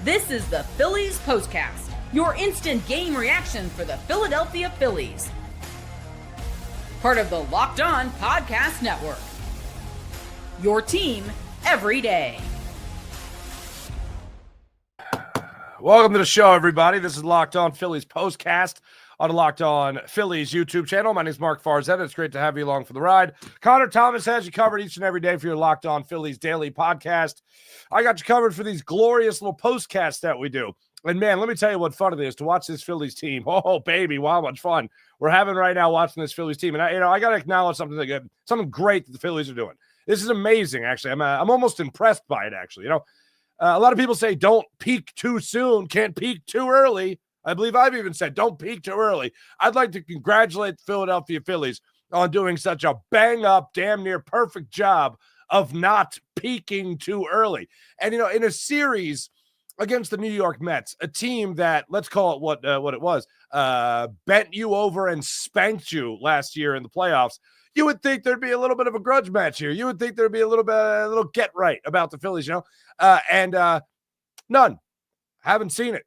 This is the Phillies Postcast, your instant game reaction for the Philadelphia Phillies. Part of the Locked On Podcast Network. Your team every day. Welcome to the show, everybody. This is Locked On Phillies Postcast on the Locked On Phillies YouTube channel. My name is Mark Farzetta. It's great to have you along for the ride. Connor Thomas has you covered each and every day for your Locked On Phillies daily podcast. I got you covered for these glorious little postcasts that we do. And, man, let me tell you what fun it is to watch this Phillies team. Oh, baby, wow, much fun we're having right now watching this Phillies team. And, I got to acknowledge something great that the Phillies are doing. This is amazing, actually. I'm almost impressed by it, actually. A lot of people say don't peak too soon, can't peak too early. I believe I've even said don't peak too early. I'd like to congratulate the Philadelphia Phillies on doing such a bang-up, damn near perfect job of not peaking too early. And, in a series against the New York Mets, a team that, let's call it what it was, bent you over and spanked you last year in the playoffs, you would think there'd be a little bit of a grudge match here. You would think there'd be a little get right about the Phillies, and none. Haven't seen it.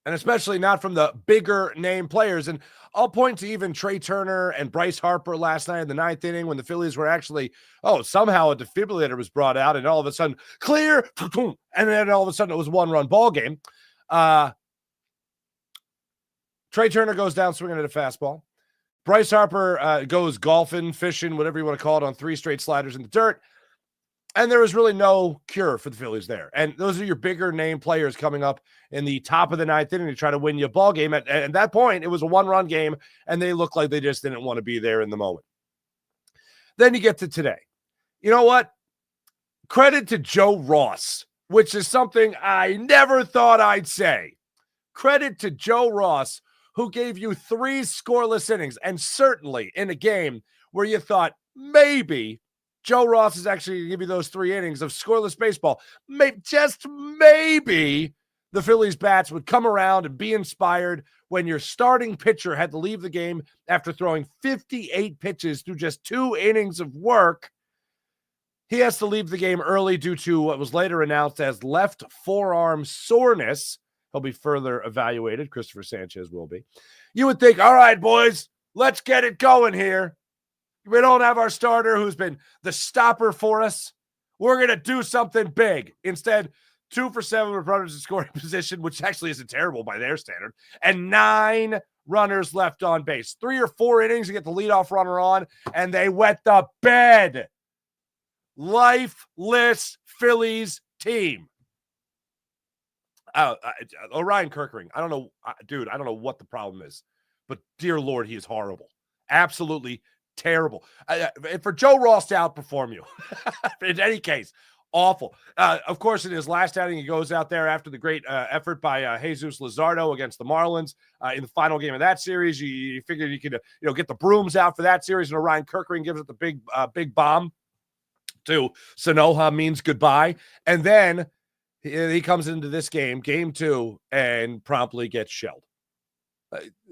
And especially not from the bigger name players. And I'll point to even Trey Turner and Bryce Harper last night in the ninth inning when the Phillies were actually, somehow a defibrillator was brought out and all of a sudden clear. And then all of a sudden it was a one-run ball game. Trey Turner goes down swinging at a fastball. Bryce Harper goes golfing, fishing, whatever you want to call it, on 3 straight sliders in the dirt. And there was really no cure for the Phillies there. And those are your bigger name players coming up in the top of the ninth inning to try to win you a ball game. At that point, it was a one-run game, and they looked like they just didn't want to be there in the moment. Then you get to today. You know what? Credit to Joe Ross, which is something I never thought I'd say. Credit to Joe Ross, who gave you 3 scoreless innings, and certainly in a game where you thought maybe Joe Ross is actually going to give you those 3 innings of scoreless baseball. Just maybe the Phillies bats would come around and be inspired when your starting pitcher had to leave the game after throwing 58 pitches through just 2 innings of work. He has to leave the game early due to what was later announced as left forearm soreness. He'll be further evaluated. Cristopher Sanchez will be. You would think, all right, boys, let's get it going here. We don't have our starter who's been the stopper for us. We're going to do something big. Instead, 2 for 7 with runners in scoring position, which actually isn't terrible by their standard, and 9 runners left on base. 3 or 4 innings to get the leadoff runner on, and they wet the bed. Lifeless Phillies team. Orion Kerkerking. I don't know, dude. I don't know what the problem is, but dear Lord, he is horrible. Absolutely terrible. For Joe Ross to outperform you, in any case, awful. Of course, in his last outing, he goes out there after the great effort by Jesus Luzardo against the Marlins in the final game of that series. You figured you could, get the brooms out for that series, and Orion Kerkerking gives it the big bomb to Sanoha, means goodbye, and then he comes into this game, game 2, and promptly gets shelled.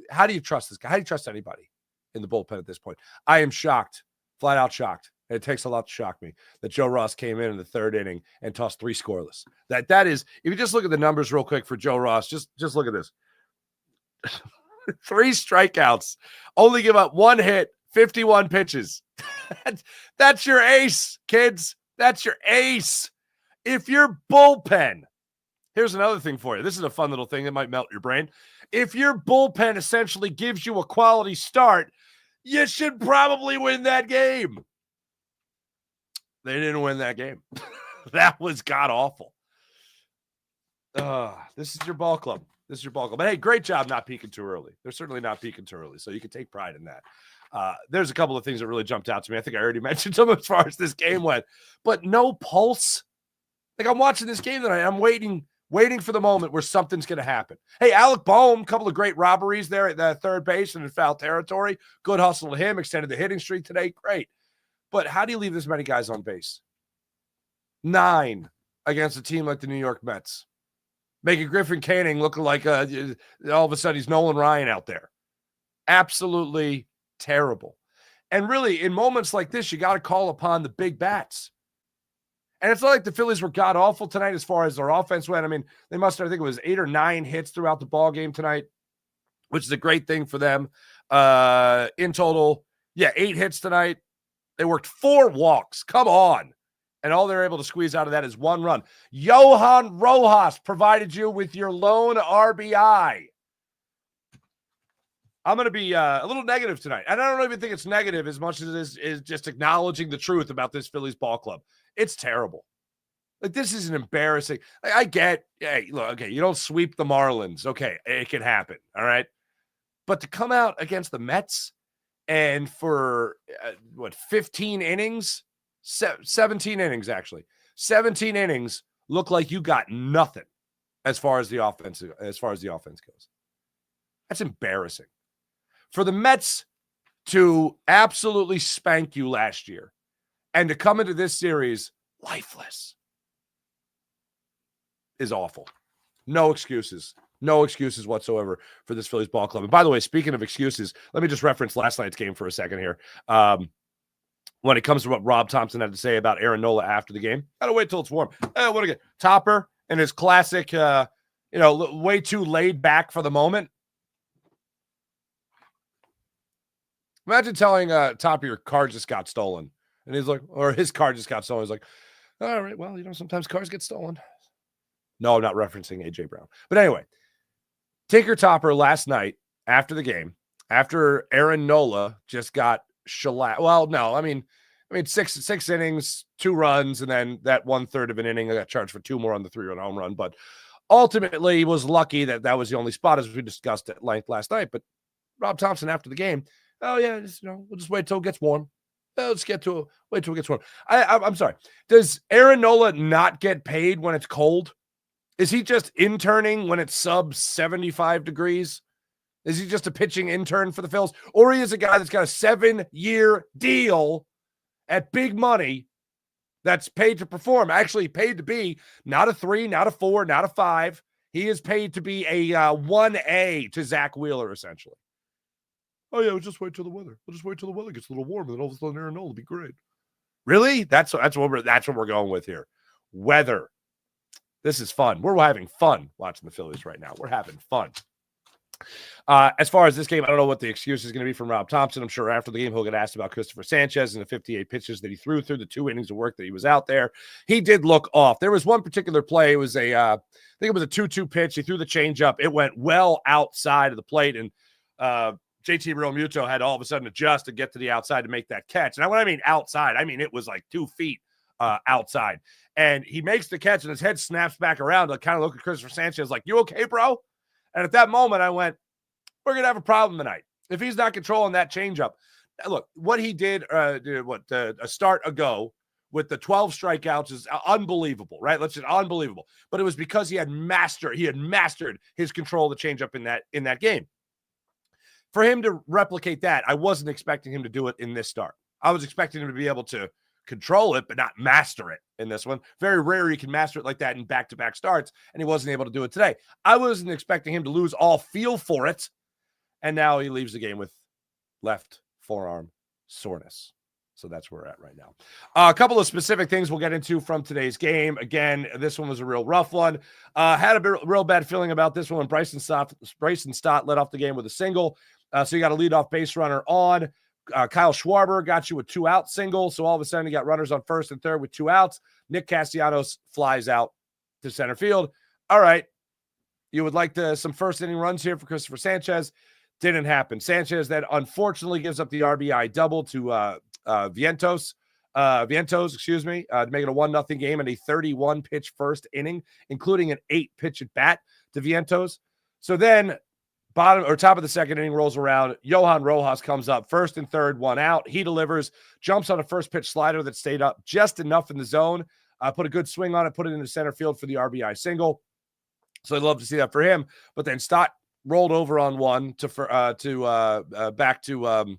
How do you trust this guy? How do you trust anybody in the bullpen at this point? I am shocked, flat out shocked. And it takes a lot to shock me that Joe Ross came in the 3rd inning and tossed 3 scoreless. That is, if you just look at the numbers real quick for Joe Ross, just look at this. 3 strikeouts, only give up 1 hit, 51 pitches. That's your ace, kids. That's your ace. If your bullpen, here's another thing for you. This is a fun little thing that might melt your brain. If your bullpen essentially gives you a quality start, you should probably win that game. They didn't win that game. That was god-awful. This is your ball club. This is your ball club. But, hey, great job not peaking too early. They're certainly not peaking too early, so you can take pride in that. There's a couple of things that really jumped out to me. I think I already mentioned them as far as this game went. But no pulse. Like, I'm watching this game tonight. I'm waiting for the moment where something's going to happen. Hey, Alec Boehm, a couple of great robberies there at the third base and in foul territory. Good hustle to him. Extended the hitting streak today. Great. But how do you leave this many guys on base? 9 against a team like the New York Mets. Making Griffin Canning look like all of a sudden he's Nolan Ryan out there. Absolutely terrible. And really, in moments like this, you got to call upon the big bats. And it's not like the Phillies were god-awful tonight as far as their offense went. I mean, they must have, I think it was 8 or 9 hits throughout the ball game tonight, which is a great thing for them. In total, 8 hits tonight. They worked 4 walks. Come on. And all they're able to squeeze out of that is 1 run. Johan Rojas provided you with your lone RBI. I'm going to be a little negative tonight. And I don't even think it's negative as much as it is just acknowledging the truth about this Phillies ball club. It's terrible. Like, this is an embarrassing. I get, hey, look, okay, you don't sweep the Marlins. Okay, it can happen, all right? But to come out against the Mets and for, 15 innings? 17 innings, actually. 17 innings look like you got nothing as far as the offense goes. That's embarrassing. For the Mets to absolutely spank you last year and to come into this series lifeless is awful. No excuses. No excuses whatsoever for this Phillies ball club. And by the way, speaking of excuses, let me just reference last night's game for a second here. When it comes to what Rob Thompson had to say about Aaron Nola after the game, gotta wait till it's warm. What again? Topper and his classic, way too laid back for the moment. Imagine telling Topper your car just got stolen. And he's like, or his car just got stolen. He's like, all right, well, sometimes cars get stolen. No, I'm not referencing A.J. Brown. But anyway, Tinker Topper last night after the game, after Aaron Nola just got shellacked. Well, no, I mean, six innings, 2 runs, and then that 1/3 of an inning, I got charged for 2 more on the 3-run home run. But ultimately, he was lucky that was the only spot, as we discussed at length last night. But Rob Thompson after the game, we'll just wait till it gets warm. Wait till it gets warm. I'm sorry. Does Aaron Nola not get paid when it's cold? Is he just interning when it's sub 75 degrees? Is he just a pitching intern for the Phils? Or he is a guy that's got a 7-year deal at big money that's paid to perform, actually paid to be not a 3, not a 4, not a 5. He is paid to be a 1A to Zach Wheeler, essentially. Oh, yeah, we'll just wait till the weather. We'll just wait till the weather gets a little warm, and then all of a sudden Aaron Nola will be great. Really? That's what we're going with here. Weather. This is fun. We're having fun watching the Phillies right now. We're having fun. As far as this game, I don't know what the excuse is going to be from Rob Thompson. I'm sure after the game he'll get asked about Cristopher Sanchez and the 58 pitches that he threw through the 2 innings of work that he was out there. He did look off. There was one particular play. It was I think it was a 2-2 pitch. He threw the changeup. It went well outside of the plate, and JT Realmuto had all of a sudden adjust to get to the outside to make that catch. And when I mean outside, I mean it was like 2 feet outside. And he makes the catch, and his head snaps back around to kind of look at Cristopher Sanchez like, you okay, bro? And at that moment, I went, we're going to have a problem tonight. If he's not controlling that changeup. Look, what he did a start ago with the 12 strikeouts is unbelievable, right? Unbelievable. But it was because he had mastered his control of the changeup in that game. For him to replicate that, I wasn't expecting him to do it in this start. I was expecting him to be able to control it, but not master it in this one. Very rare you can master it like that in back-to-back starts, and he wasn't able to do it today. I wasn't expecting him to lose all feel for it, and now he leaves the game with left forearm soreness. So that's where we're at right now. A couple of specific things we'll get into from today's game. Again, this one was a real rough one. Had a real bad feeling about this one. Bryson Stott led off the game with a single. So you got a leadoff base runner on. Kyle Schwarber got you a 2-out single. So all of a sudden you got runners on first and third with 2 outs. Nick Castellanos flies out to center field. All right. You would like some first inning runs here for Cristopher Sanchez. Didn't happen. Sanchez then unfortunately gives up the RBI double to Vientos, to make it a 1-0 game and a 31-pitch first inning, including an 8-pitch at bat to Vientos. So then top of the second inning rolls around. Johan Rojas comes up first and third, 1 out. He delivers, jumps on a first pitch slider that stayed up just enough in the zone. Put a good swing on it, put it into center field for the RBI single. So I'd love to see that for him. But then Stott rolled over on one back to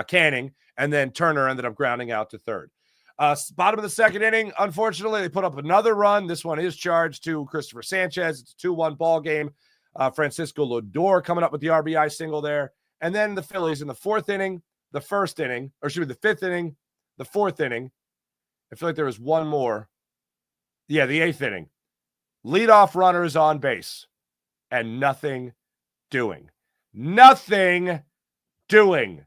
Canning, and then Turner ended up grounding out to third. Bottom of the second inning, unfortunately, they put up another run. This one is charged to Cristopher Sanchez. It's a 2-1 ball game. Francisco Lodor coming up with the RBI single there. And then the Phillies in the fifth inning, the fourth inning. I feel like there was one more Yeah, the 8th inning. Leadoff runner is on base and nothing doing. Nothing doing.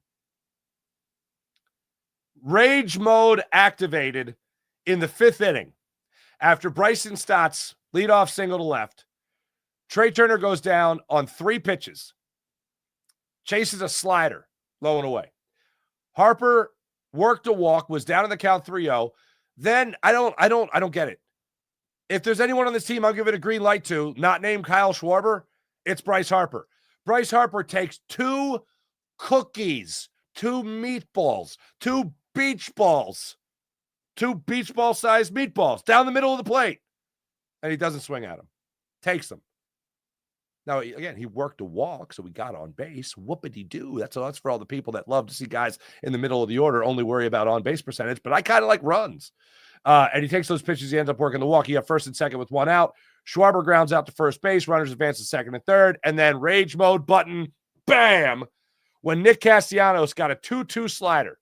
Rage mode activated in the 5th inning. After Bryson Stott's leadoff single to left, Trey Turner goes down on 3 pitches. Chases a slider, low and away. Harper worked a walk, was down in the count 3-0. Then I don't get it. If there's anyone on this team I'll give it a green light to, not named Kyle Schwarber, it's Bryce Harper. Bryce Harper takes 2 cookies, 2 meatballs, 2 beach balls, 2 beach ball sized meatballs down the middle of the plate. And he doesn't swing at them. Takes them. Now, again, he worked a walk, so we got on base. Whoopity-doo. That's for all the people that love to see guys in the middle of the order only worry about on-base percentage, but I kind of like runs. And he takes those pitches. He ends up working the walk. He got first and second with 1 out. Schwarber grounds out to first base. Runners advance to second and third. And then rage mode button, bam, when Nick Castellanos got a 2-2 slider.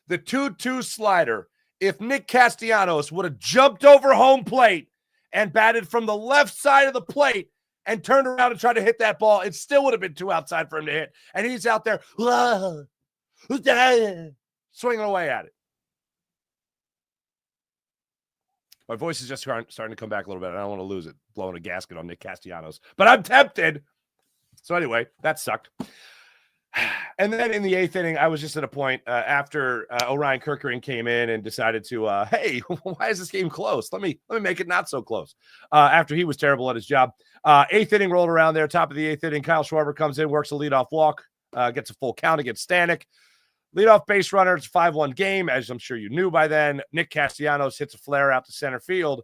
The 2-2 slider, if Nick Castellanos would have jumped over home plate and batted from the left side of the plate and turned around and tried to hit that ball, it still would have been 2 outside for him to hit. And he's out there swinging away at it. My voice is just starting to come back a little bit. I don't want to lose it, blowing a gasket on Nick Castellanos. But I'm tempted. So anyway, that sucked. And then in the 8th inning, I was just at a point after Orion Kerkerking came in and decided to, hey, why is this game close? Let me make it not so close. After he was terrible at his job. 8th inning rolled around there. Top of the 8th inning, Kyle Schwarber comes in, works a leadoff walk, gets a full count against Stanek. Leadoff base runner. It's a 5-1 game, as I'm sure you knew by then. Nick Castellanos hits a flare out to center field.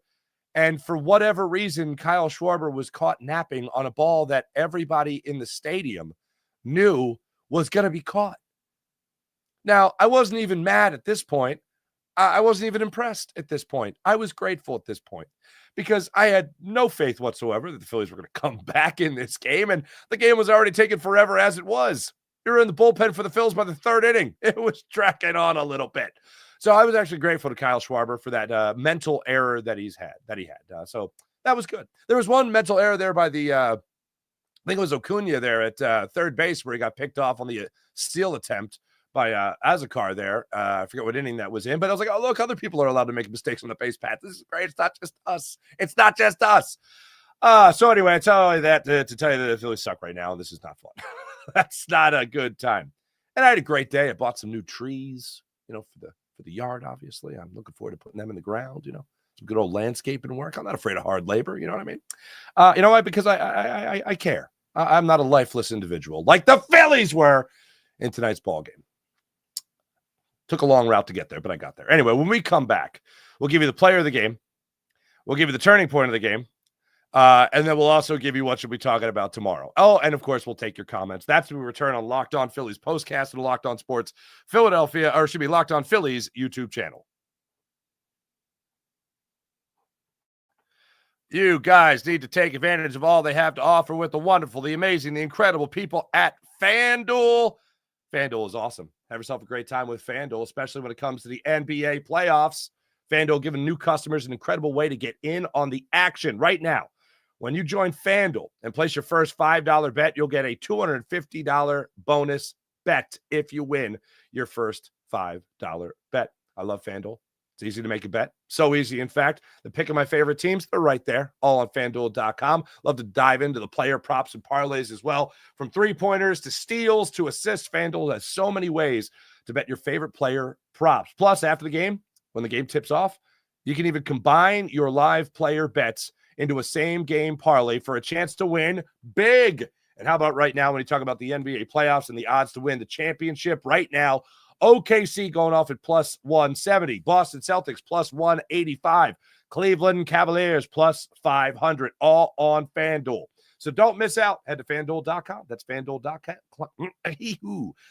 And for whatever reason, Kyle Schwarber was caught napping on a ball that everybody in the stadium knew was going to be caught. Now, I wasn't even mad at this point. I wasn't even impressed at this point. I was grateful at this point because I had no faith whatsoever that the Phillies were going to come back in this game, and the game was already taking forever as it was. We were in the bullpen for the Phils by the 3rd inning. It was tracking on a little bit. So I was actually grateful to Kyle Schwarber for that mental error that he had. So that was good. There was one mental error there by the I think it was Acuna there at third base where he got picked off on the steal attempt by Azakar there. I forget what inning that was in, but I was like, oh, look, other people are allowed to make mistakes on the base path. This is great. It's not just us. It's not just us. So anyway, I tell you that to tell you that the Phillies suck right now, and this is not fun. That's not a good time. And I had a great day. I bought some new trees, for the yard, obviously. I'm looking forward to putting them in the ground, some good old landscaping work. I'm not afraid of hard labor. You know what I mean? You know why? Because I care. I'm not a lifeless individual like the Phillies were in tonight's ball game. Took a long route to get there, but I got there. Anyway, when we come back, we'll give you the player of the game. We'll give you the turning point of the game. And then we'll also give you what you'll be talking about tomorrow. Oh, and of course, we'll take your comments. That's when we return on Locked On Phillies postcast and Locked On Sports Philadelphia, or should be Locked On Phillies YouTube channel. You guys need to take advantage of all they have to offer with the wonderful, the amazing, the incredible people at FanDuel. FanDuel is awesome. Have yourself a great time with FanDuel, especially when it comes to the NBA playoffs. FanDuel giving new customers an incredible way to get in on the action right now. When you join FanDuel and place your first $5 bet, you'll get a $250 bonus bet if you win your first $5 bet. I love FanDuel. It's easy to make a bet. So easy, in fact. The pick of my favorite teams, they're right there, all on FanDuel.com. Love to dive into the player props and parlays as well. From three-pointers to steals to assists, FanDuel has so many ways to bet your favorite player props. Plus, after the game, when the game tips off, you can even combine your live player bets into a same-game parlay for a chance to win big. And how about right now when you talk about the NBA playoffs and the odds to win the championship? Right now, OKC going off at plus 170. Boston Celtics plus 185. Cleveland Cavaliers plus 500. All on FanDuel. So don't miss out. Head to FanDuel.com. That's FanDuel.com.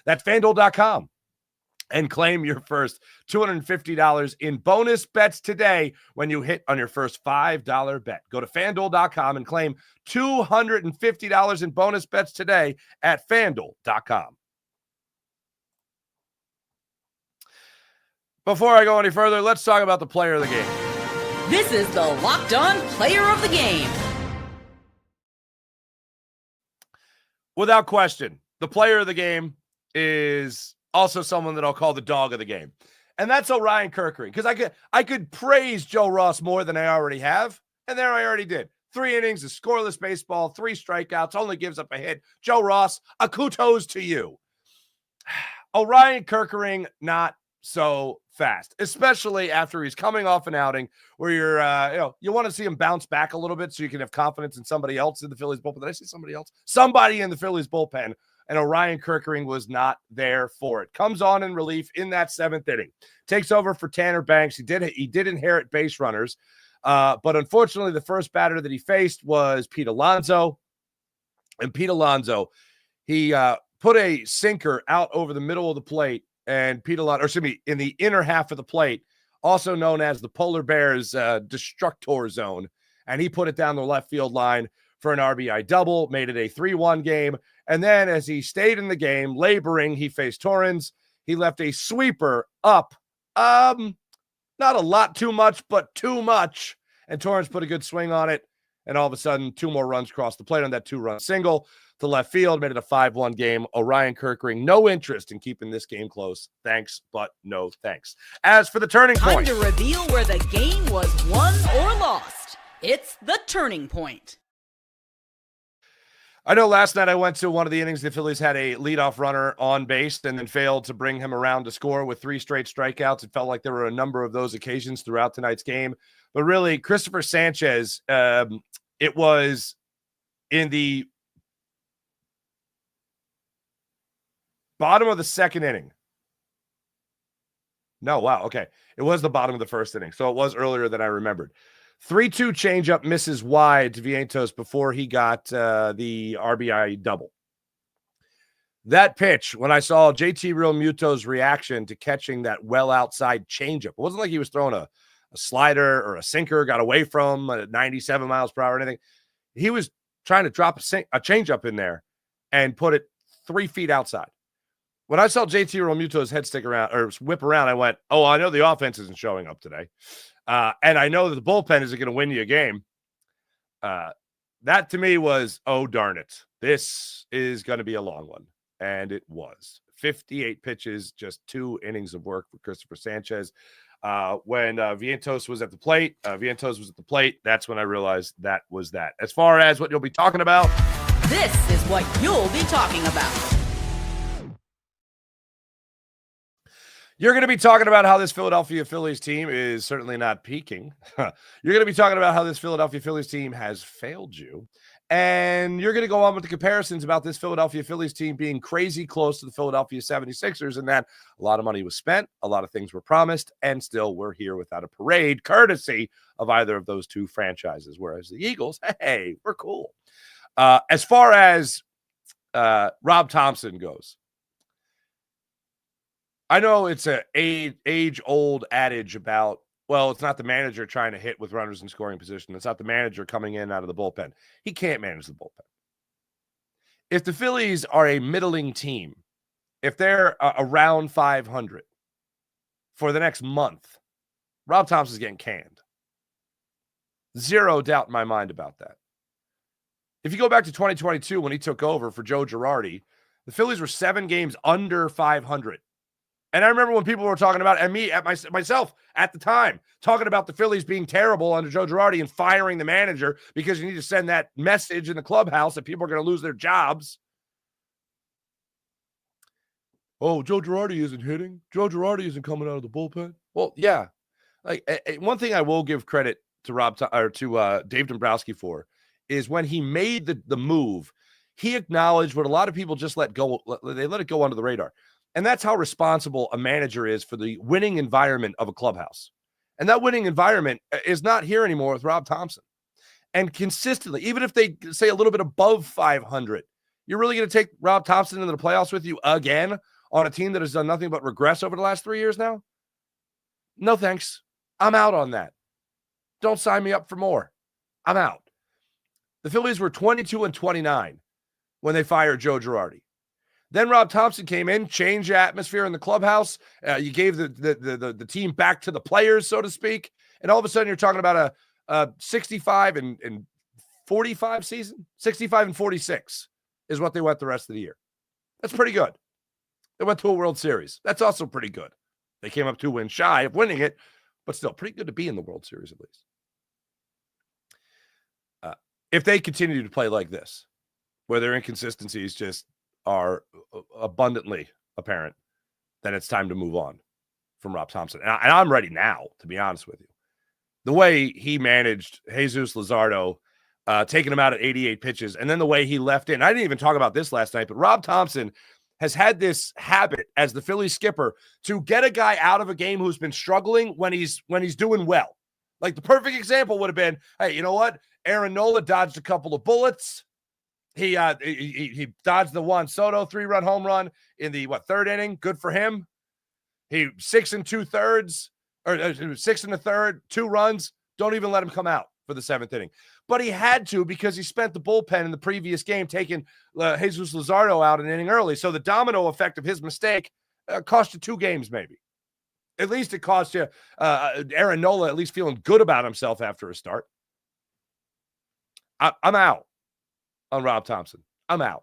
That's FanDuel.com. And claim your first $250 in bonus bets today when you hit on your first $5 bet. Go to FanDuel.com and claim $250 in bonus bets today at FanDuel.com. Before I go any further, let's talk about the player of the game. This is the Locked On Player of the Game. Without question, the player of the game is also someone that I'll call the dog of the game. And that's Orion Kerkerking. Because I could praise Joe Ross more than I already have. And there I already did. 3 innings, a scoreless baseball, 3 strikeouts, only gives up a hit. Joe Ross, a kudos to you. Orion Kerkerking, not so fast, especially after he's coming off an outing where you want to see him bounce back a little bit so you can have confidence in somebody else in the Phillies bullpen. Did I say somebody else? Somebody in the Phillies bullpen, and Orion Kerkerking was not there for it. Comes on in relief in that 7th inning. Takes over for Tanner Banks. He did inherit base runners, but unfortunately the first batter that he faced was Pete Alonso, and Pete Alonso, he put a sinker out over the middle of the plate, and Pete Alonso, in the inner half of the plate, also known as the Polar Bears destructor zone. And he put it down the left field line for an RBI double, made it a 3-1 game. And then as he stayed in the game, laboring, he faced Torrens. He left a sweeper up. Not a lot too much, but too much. And Torrens put a good swing on it. And all of a sudden, 2 more runs crossed the plate on that 2-run single to left field, made it a 5-1 game. Orion Kerkerking, no interest in keeping this game close. Thanks, but no thanks. As for the turning point. Time to reveal where the game was won or lost. It's the turning point. I know last night I went to one of the innings. The Phillies had a leadoff runner on base and then failed to bring him around to score with 3 straight strikeouts. It felt like there were a number of those occasions throughout tonight's game. But really, Cristopher Sanchez, it was in the bottom of the 2nd inning. No, wow, okay. It was the bottom of the 1st inning, so it was earlier than I remembered. 3-2 changeup misses wide to Vientos before he got the RBI double. That pitch, when I saw JT Realmuto's reaction to catching that well outside changeup, it wasn't like he was throwing a slider or a sinker, got away from at 97 miles per hour or anything. He was trying to drop a changeup in there and put it 3 feet outside. When I saw JT Realmuto's head stick around or whip around, I went, oh, I know the offense isn't showing up today. And I know that the bullpen isn't going to win you a game. That to me was, oh, darn it. This is going to be a long one. And it was. 58 pitches, just 2 innings of work for Cristopher Sanchez. When Vientos was at the plate, that's when I realized that was that. As far as what you'll be talking about. This is what you'll be talking about. You're going to be talking about how this Philadelphia Phillies team is certainly not peaking. You're going to be talking about how this Philadelphia Phillies team has failed you. And you're going to go on with the comparisons about this Philadelphia Phillies team being crazy close to the Philadelphia 76ers and that a lot of money was spent, a lot of things were promised, and still we're here without a parade courtesy of either of those 2 franchises. Whereas the Eagles, hey, we're cool. As far as Rob Thompson goes, I know it's an age-old adage about, well, it's not the manager trying to hit with runners in scoring position. It's not the manager coming in out of the bullpen. He can't manage the bullpen. If the Phillies are a middling team, if they're around 500 for the next month, Rob Thompson's getting canned. Zero doubt in my mind about that. If you go back to 2022 when he took over for Joe Girardi, the Phillies were 7 games under 500. And I remember when people were talking about, and myself at the time, talking about the Phillies being terrible under Joe Girardi and firing the manager because you need to send that message in the clubhouse that people are going to lose their jobs. Oh, Joe Girardi isn't hitting. Joe Girardi isn't coming out of the bullpen. Well, yeah. Like one thing I will give credit to Dave Dombrowski for is when he made the move, he acknowledged what a lot of people just let go. They let it go under the radar. And that's how responsible a manager is for the winning environment of a clubhouse. And that winning environment is not here anymore with Rob Thompson. And consistently, even if they say a little bit above 500, you're really going to take Rob Thompson into the playoffs with you again on a team that has done nothing but regress over the last 3 years now? No, thanks. I'm out on that. Don't sign me up for more. I'm out. The Phillies were 22-29 when they fired Joe Girardi. Then Rob Thompson came in, changed the atmosphere in the clubhouse. You gave the team back to the players, so to speak. And all of a sudden you're talking about a 65 and 45 season. 65 and 46 is what they went the rest of the year. That's pretty good. They went to a World Series. That's also pretty good. They came up 2 wins shy of winning it, but still pretty good to be in the World Series at least. If they continue to play like this, where their inconsistencies just are abundantly apparent, then it's time to move on from Rob Thompson. And I'm ready now, to be honest with you. The way he managed Jesus Luzardo, taking him out at 88 pitches, and then the way he left in. I didn't even talk about this last night, but Rob Thompson has had this habit as the Phillies skipper to get a guy out of a game who's been struggling when he's doing well. Like the perfect example would have been, hey, you know what? Aaron Nola dodged a couple of bullets. He dodged the Juan Soto 3-run home run in the 3rd inning. Good for him. He 6 2/3 or 6 1/3, 2 runs. Don't even let him come out for the 7th inning. But he had to because he spent the bullpen in the previous game taking Jesus Luzardo out an inning early. So the domino effect of his mistake cost you 2 games maybe. At least it cost you Aaron Nola at least feeling good about himself after a start. I'm out on Rob Thompson. I'm out.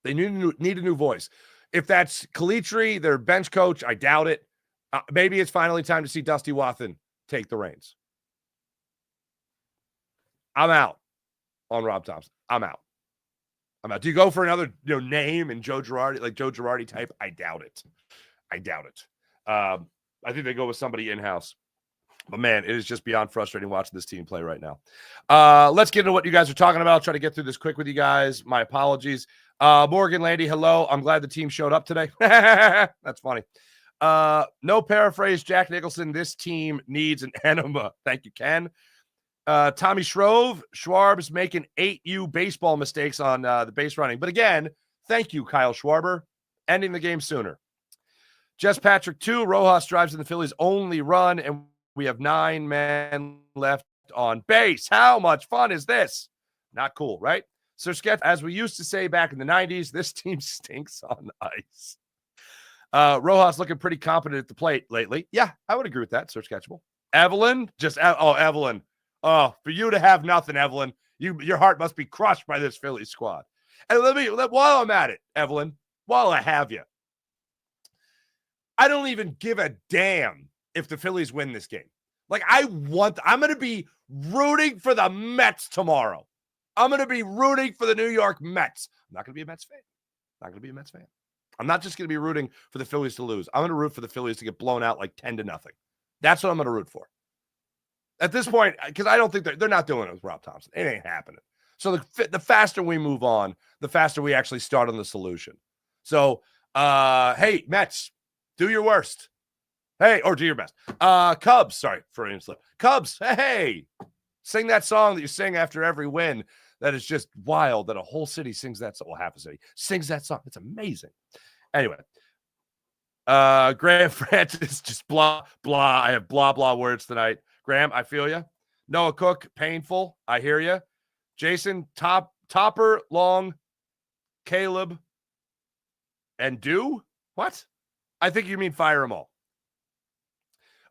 They need a new voice. If that's Calitri, their bench coach, I doubt it. Maybe it's finally time to see Dusty Wathan take the reins. I'm out on Rob Thompson. I'm out. Do you go for another name and Joe Girardi, like Joe Girardi type? I doubt it. I think they go with somebody in-house. But, man, it is just beyond frustrating watching this team play right now. Let's get into what you guys are talking about. I'll try to get through this quick with you guys. My apologies. Morgan Landy, hello. I'm glad the team showed up today. That's funny. No paraphrase, Jack Nicholson. This team needs an enema. Thank you, Ken. Tommy Schwarb's making 8U baseball mistakes on the base running. But, again, thank you, Kyle Schwarber. Ending the game sooner. Jess Patrick, 2. Rojas drives in the Phillies' only run, and we have 9 men left on base. How much fun is this? Not cool, right? Sir Sketch, as we used to say back in the 90s, this team stinks on ice. Rojas looking pretty competent at the plate lately. Yeah, I would agree with that, Sir Sketchable. Evelyn, Evelyn. Oh, for you to have nothing, Evelyn, your heart must be crushed by this Phillies squad. And while I'm at it, Evelyn, while I have you, I don't even give a damn if the Phillies win this game. Like, I'm going to be rooting for the Mets tomorrow. I'm going to be rooting for the New York Mets. I'm not going to be a Mets fan. I'm not just going to be rooting for the Phillies to lose. I'm going to root for the Phillies to get blown out like 10-0. That's what I'm going to root for. At this point, because I don't think they're not doing it with Rob Thompson. It ain't happening. So the faster we move on, the faster we actually start on the solution. So, hey, Mets, do your worst. Hey, or do your best. Cubs, sorry for an slip. Cubs, hey, sing that song that you sing after every win. That is just wild that a whole city sings that song. Well, half a city sings that song. It's amazing. Anyway, Graham Francis, just blah, blah. I have blah, blah words tonight. Graham, I feel you. Noah Cook, painful. I hear you. Jason, Topper, Long, Caleb, and What? I think you mean fire them all.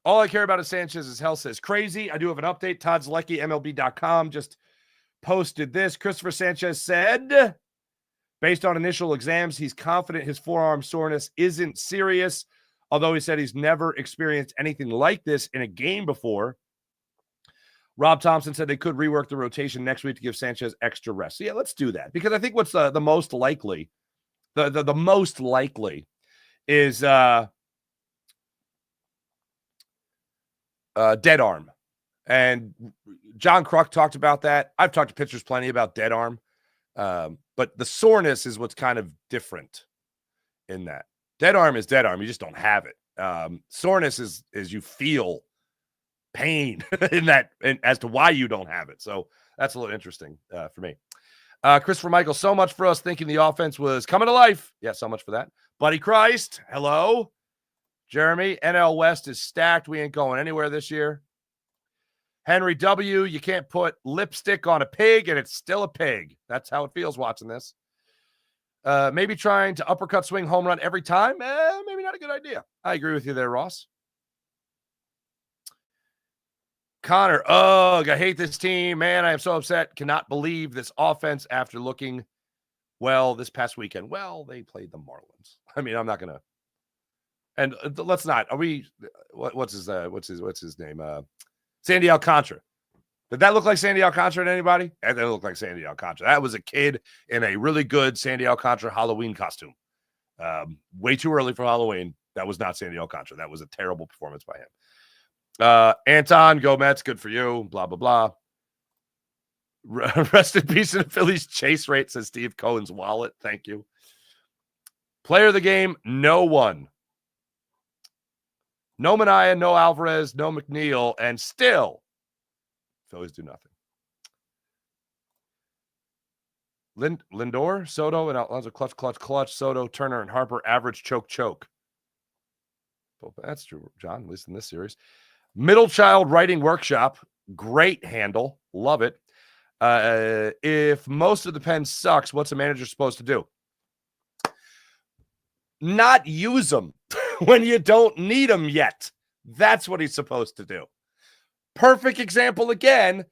All I care about is Sanchez's health, says Crazy. I do have an update. Todd Zlecki, MLB.com, just posted this. Cristopher Sanchez said, based on initial exams, he's confident his forearm soreness isn't serious, although he said he's never experienced anything like this in a game before. Rob Thompson said they could rework the rotation next week to give Sanchez extra rest. So yeah, let's do that. Because I think what's the most likely, the most likely is dead arm. And John Kruk talked about that. I've talked to pitchers plenty about dead arm. But the soreness is what's kind of different in that. Dead arm is dead arm. You just don't have it. Soreness is you feel pain in that, and as to why you don't have it. So that's a little interesting for me. Christopher Michael, so much for us thinking the offense was coming to life. Yeah, so much for that. Buddy Christ, hello. Jeremy, NL West is stacked. We ain't going anywhere this year. Henry W., you can't put lipstick on a pig, and it's still a pig. That's how it feels watching this. Maybe trying to uppercut swing home run every time. Maybe not a good idea. I agree with you there, Ross. Connor, ugh, I hate this team. Man, I am so upset. Cannot believe this offense after looking well this past weekend. Well, they played the Marlins. I mean, I'm not going to. And let's not. Are we? What's his name? Sandy Alcantara. Did that look like Sandy Alcantara to anybody? That didn't look like Sandy Alcantara. That was a kid in a really good Sandy Alcantara Halloween costume. Way too early for Halloween. That was not Sandy Alcantara. That was a terrible performance by him. Anton, go Mets. Good for you. Blah, blah, blah. Rest in peace in the Phillies chase rate, says Steve Cohen's wallet. Thank you. Player of the game, no one. No Manaea, no Alvarez, no McNeil, and still Phillies do nothing. Lindor, Soto, and Alonso clutch. Soto, Turner, and Harper average choke. Well, that's true, John, at least in this series. Middle Child Writing Workshop, great handle. Love it. If most of the pen sucks, what's a manager supposed to do? Not use them when you don't need them yet. That's what he's supposed to do. Perfect example again.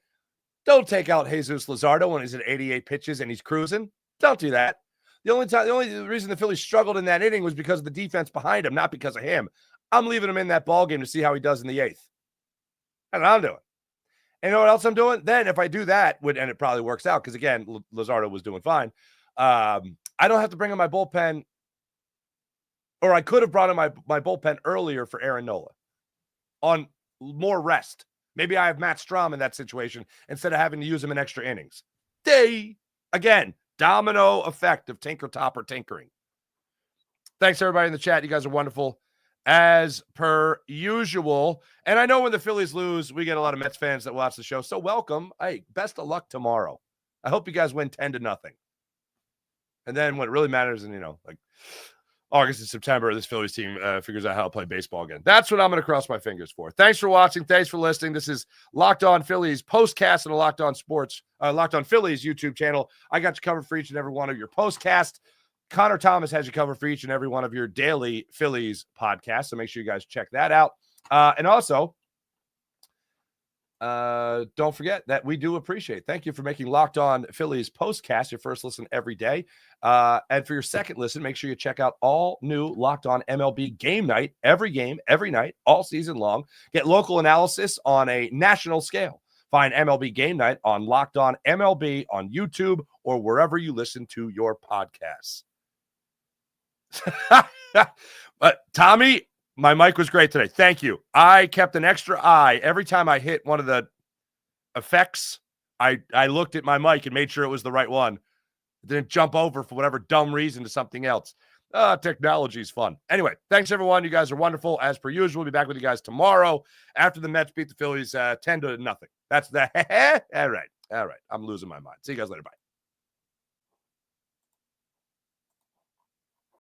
Don't take out Jesus Luzardo when he's at 88 pitches and he's cruising. Don't do that. The only reason the Phillies struggled in that inning was because of the defense behind him, not because of him. I'm leaving him in that ball game to see how he does in the 8th. That's what I'm doing. And you know what else I'm doing? Then if I do that, and it probably works out, because again, Luzardo was doing fine. I don't have to bring in my bullpen, or I could have brought in my bullpen earlier for Aaron Nola on more rest. Maybe I have Matt Strahm in that situation instead of having to use him in extra innings. Again, domino effect of Tinker Topper tinkering. Thanks, everybody in the chat. You guys are wonderful, as per usual. And I know when the Phillies lose, we get a lot of Mets fans that watch the show. So welcome. Hey, best of luck tomorrow. I hope you guys win 10-0. And then what really matters in, like August and September, this Phillies team figures out how to play baseball again. That's what I'm going to cross my fingers for. Thanks for watching. Thanks for listening. This is Locked On Phillies postcast and a Locked On Sports, Locked On Phillies YouTube channel. I got you covered for each and every one of your postcasts. Connor Thomas has you covered for each and every one of your daily Phillies podcasts. So make sure you guys check that out. And also, don't forget that we do appreciate. Thank you for making Locked On Phillies postcast your first listen every day. And for your second listen, make sure you check out all new Locked On MLB Game Night, every game, every night, all season long. Get local analysis on a national scale. Find MLB Game Night on Locked On MLB on YouTube or wherever you listen to your podcasts. But Tommy, my mic was great today. Thank you. I kept an extra eye every time I hit one of the effects. I looked at my mic and made sure it was the right one. It didn't jump over for whatever dumb reason to something else. Technology is fun. Anyway, thanks everyone. You guys are wonderful as per usual. We'll be back with you guys tomorrow after the Mets beat the Phillies 10-0. That's that. All right. I'm losing my mind. See you guys later. Bye.